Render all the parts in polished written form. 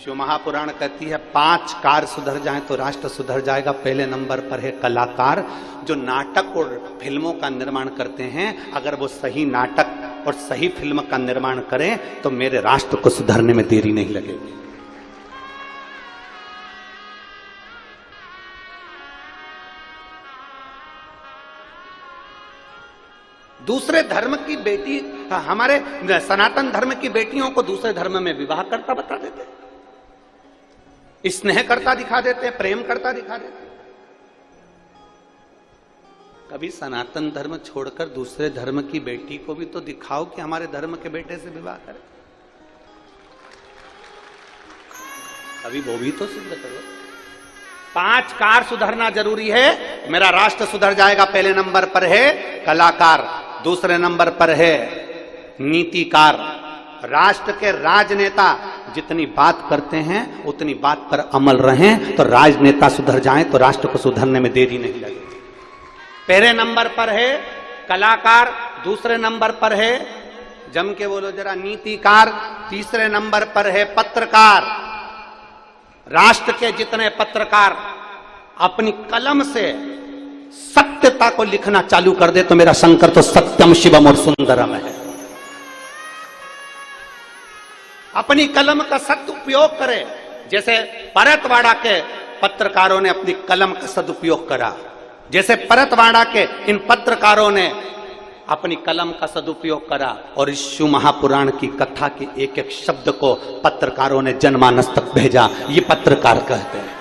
शिव महापुराण कहती है 5 कार्य सुधर जाएं तो राष्ट्र सुधर जाएगा। पहले नंबर पर है कलाकार, जो नाटक और फिल्मों का निर्माण करते हैं। अगर वो सही नाटक और सही फिल्म का निर्माण करें तो मेरे राष्ट्र को सुधरने में देरी नहीं लगेगी। दूसरे धर्म की बेटी, हमारे सनातन धर्म की बेटियों को दूसरे धर्म में विवाह करता बता देते, स्नेह करता दिखा देते, प्रेम करता दिखा देते। कभी सनातन धर्म छोड़कर दूसरे धर्म की बेटी को भी तो दिखाओ कि हमारे धर्म के बेटे से विवाह करे। कभी वो भी तो सिद्ध करो। 5 कार्य सुधरना जरूरी है, मेरा राष्ट्र सुधर जाएगा। पहले नंबर पर है कलाकार, दूसरे नंबर पर है नीतिकार। राष्ट्र के राजनेता जितनी बात करते हैं उतनी बात पर अमल रहें तो राजनेता सुधर जाएं तो राष्ट्र को सुधरने में देरी नहीं लगेगी। पहले नंबर पर है कलाकार, दूसरे नंबर पर है, जम के बोलो जरा, नीतिकार, तीसरे नंबर पर है पत्रकार। राष्ट्र के जितने पत्रकार अपनी कलम से सत्यता को लिखना चालू कर दे तो मेरा शंकर तो सत्यम शिवम और सुंदरम है। अपनी कलम का सदुपयोग करे, जैसे परतवाड़ा के पत्रकारों ने अपनी कलम का सदुपयोग करा, जैसे परतवाड़ा के इन पत्रकारों ने अपनी कलम का सदुपयोग करा और इस शिव महापुराण की कथा के एक एक शब्द को पत्रकारों ने जनमानस तक भेजा। ये पत्रकार कहते हैं।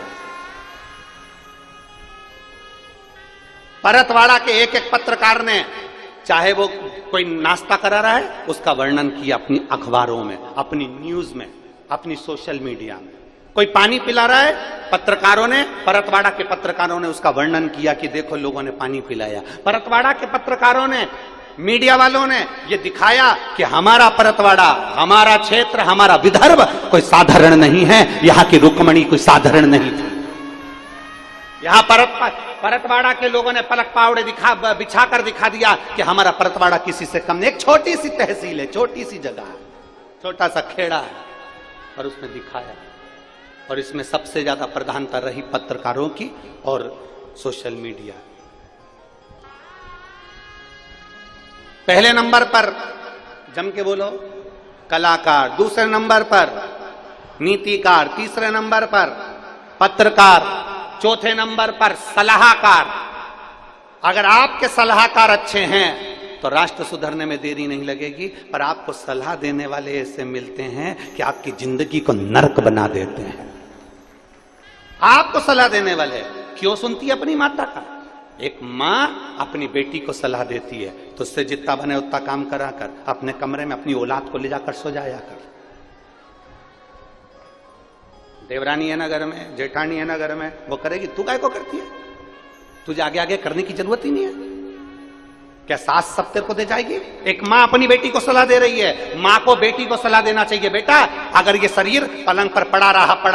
परतवाड़ा के एक एक पत्रकार ने, चाहे वो कोई नाश्ता करा रहा है उसका वर्णन किया अपनी अखबारों में, अपनी न्यूज में, अपनी सोशल मीडिया में। कोई पानी पिला रहा है, पत्रकारों ने, परतवाड़ा के पत्रकारों ने उसका वर्णन किया कि देखो लोगों ने पानी पिलाया। परतवाड़ा के पत्रकारों ने, मीडिया वालों ने ये दिखाया कि हमारा परतवाड़ा, हमारा क्षेत्र, हमारा विदर्भ कोई साधारण नहीं है, यहां की रुक्मणी कोई साधारण नहीं थी। यहां परतवाड़ा के लोगों ने पलक पावड़े बिछाकर दिखा दिया कि हमारा परतवाड़ा किसी से कम नहीं। एक छोटी सी तहसील है, छोटी सी जगह है, छोटा सा खेड़ा है, और उसने दिखाया। और इसमें सबसे ज्यादा प्रधानता रही पत्रकारों की और सोशल मीडिया। पहले नंबर पर जम के बोलो कलाकार, दूसरे नंबर पर नीतिकार, तीसरे नंबर पर पत्रकार, चौथे नंबर पर सलाहकार। अगर आपके सलाहकार अच्छे हैं तो राष्ट्र सुधरने में देरी नहीं लगेगी। पर आपको सलाह देने वाले ऐसे मिलते हैं कि आपकी जिंदगी को नरक बना देते हैं। आपको सलाह देने वाले, क्यों सुनती है अपनी माता का? एक मां अपनी बेटी को सलाह देती है तो उससे जितना बने उतना काम करा कर, अपने कमरे में अपनी औलाद को ले जाकर सो जाया कर। देवरानी है ना घर में, जेठानी है ना घर में, वो करेगी, तू काय को करती है? तुझे आगे आगे करने की जरूरत ही नहीं है। क्या सास सब तेरे को दे जाएगी? एक मां अपनी बेटी को सलाह दे रही है। मां को बेटी को सलाह देना चाहिए, बेटा अगर ये शरीर पलंग पर पड़ा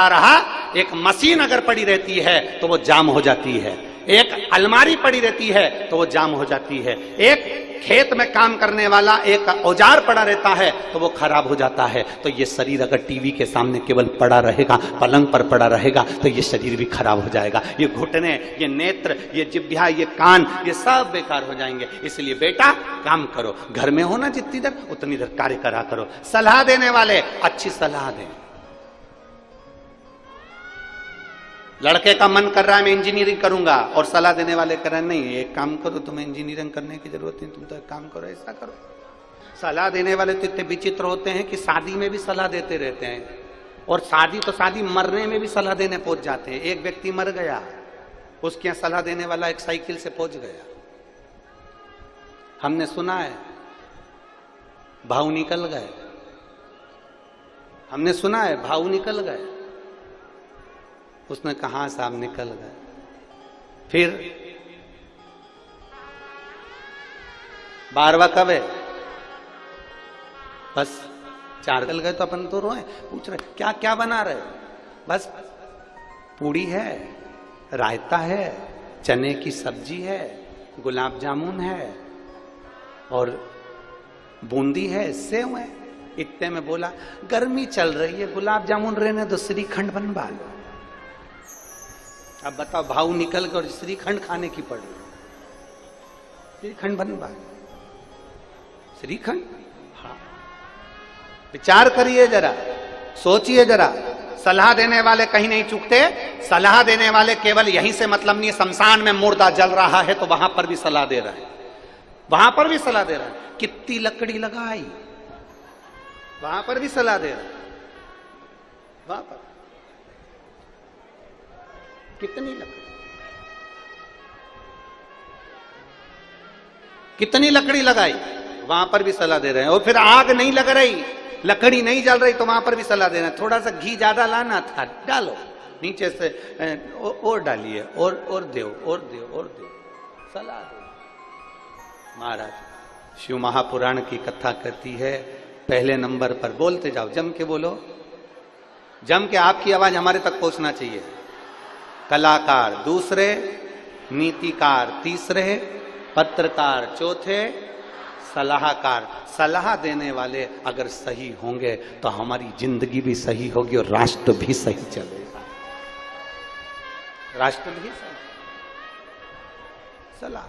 रहा, एक मशीन अगर पड़ी रहती है तो वो जाम हो जाती है, एक अलमारी पड़ी रहती है तो वो जाम हो जाती है, एक खेत में काम करने वाला एक औजार पड़ा रहता है तो वो खराब हो जाता है। तो ये शरीर अगर टीवी के सामने केवल पड़ा रहेगा, पलंग पर पड़ा रहेगा तो ये शरीर भी खराब हो जाएगा। ये घुटने, ये नेत्र, ये जिह्वा, ये कान, ये सब बेकार हो जाएंगे। इसलिए बेटा काम करो, घर में हो ना जितनी देर उतनी देर कार्य करा करो। सलाह देने वाले अच्छी सलाह दें। लड़के का मन कर रहा है मैं इंजीनियरिंग करूंगा और सलाह देने वाले कर रहे हैं नहीं एक काम करो, तुम्हें इंजीनियरिंग करने की जरूरत नहीं, तुम तो एक काम करो, ऐसा करो। सलाह देने वाले तो इतने विचित्र होते हैं कि शादी में भी सलाह देते रहते हैं, और शादी मरने में भी सलाह देने पहुंच जाते हैं। एक व्यक्ति मर गया, उसके यहां सलाह देने वाला एक साइकिल से पहुंच गया। हमने सुना है भाव निकल गए, हमने सुना है भाव निकल गए। उसने कहा साहब निकल गए। फिर 12वां कब है? बस 4 निकल गए तो अपन तो रोए, पूछ रहे क्या क्या बना रहे? बस पूड़ी है, रायता है, चने की सब्जी है, गुलाब जामुन है और बूंदी है, सेव है। इतने में बोला, गर्मी चल रही है, गुलाब जामुन रहने दो, श्रीखंड बनवा लो। अब बताओ, भाव निकल कर श्रीखंड खाने की पड़ी। श्रीखंड बनवा, श्रीखंड। हाँ, विचार करिए जरा, सोचिए जरा। सलाह देने वाले कहीं नहीं चूकते। सलाह देने वाले केवल यहीं से मतलब नहीं है, शमशान में मुर्दा जल रहा है तो वहां पर भी सलाह दे रहा है, वहां पर भी सलाह दे रहा है। कितनी लकड़ी लगाई, वहां पर भी सलाह दे रहा है। वहां पर कितनी लकड़ी, कितनी लकड़ी लगाई, वहां पर भी सलाह दे रहे हैं। और फिर आग नहीं लग रही, लकड़ी नहीं जल रही तो वहां पर भी सलाह दे रहे हैं। थोड़ा सा घी ज्यादा लाना था, डालो नीचे से, और डालिए, और दो, और दो, और दो, सलाह दो। महाराज शिव महापुराण की कथा कहती है, पहले नंबर पर बोलते जाओ, जम के बोलो, जम के। आपकी आवाज हमारे तक पहुंचना चाहिए। कलाकार दूसरे, नीतिकार तीसरे, पत्रकार चौथे, सलाहकार। सलाह देने वाले अगर सही होंगे तो हमारी जिंदगी भी सही होगी और राष्ट्र भी सही चलेगा, राष्ट्र भी सही। सलाह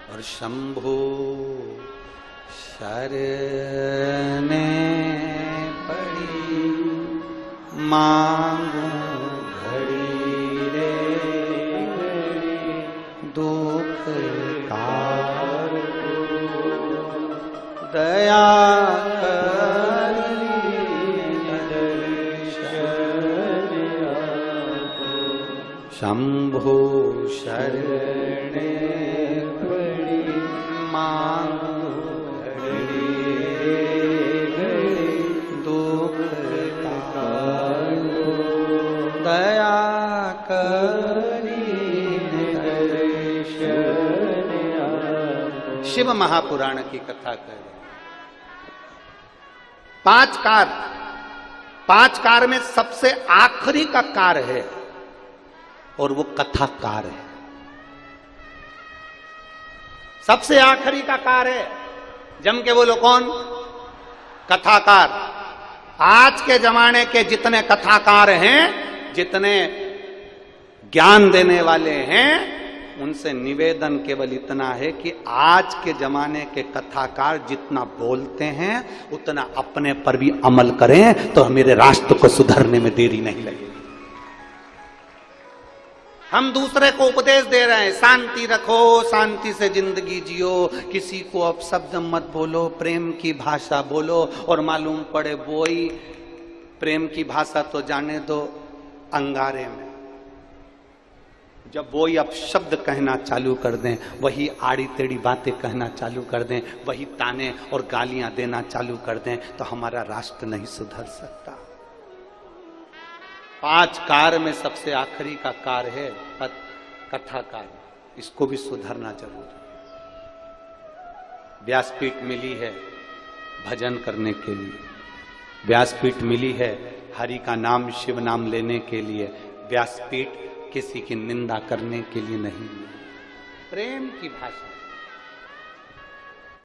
और शंभु शरणे पड़ी मांगू घड़ी रे दुख कार दया शंभु शरणे पड़ी मांगू दुख दया करी। शिव महापुराण की कथा कर, पांच कार में सबसे आखिरी का कार है और वो कथाकार है। सबसे आखिरी का कार है, जम के बोलो कौन? कथाकार। आज के जमाने के जितने कथाकार हैं, जितने ज्ञान देने वाले हैं, उनसे निवेदन केवल इतना है कि आज के जमाने के कथाकार जितना बोलते हैं उतना अपने पर भी अमल करें तो मेरे राष्ट्र को सुधरने में देरी नहीं लगेगी। हम दूसरे को उपदेश दे रहे हैं, शांति रखो, शांति से जिंदगी जियो, किसी को अपशब्द मत बोलो, प्रेम की भाषा बोलो। और मालूम पड़े वही प्रेम की भाषा तो जाने दो अंगारे में, जब वही अपशब्द कहना चालू कर दें, वही आड़ी टेढ़ी बातें कहना चालू कर दें, वही ताने और गालियां देना चालू कर दें, तो हमारा राष्ट्र नहीं सुधर सकता। 5 कार में सबसे आखिरी का कार है कथाकार। इसको भी सुधरना जरूर है। व्यासपीठ मिली है भजन करने के लिए, व्यासपीठ मिली है हरि का नाम शिव नाम लेने के लिए, व्यासपीठ किसी की निंदा करने के लिए नहीं। प्रेम की भाषा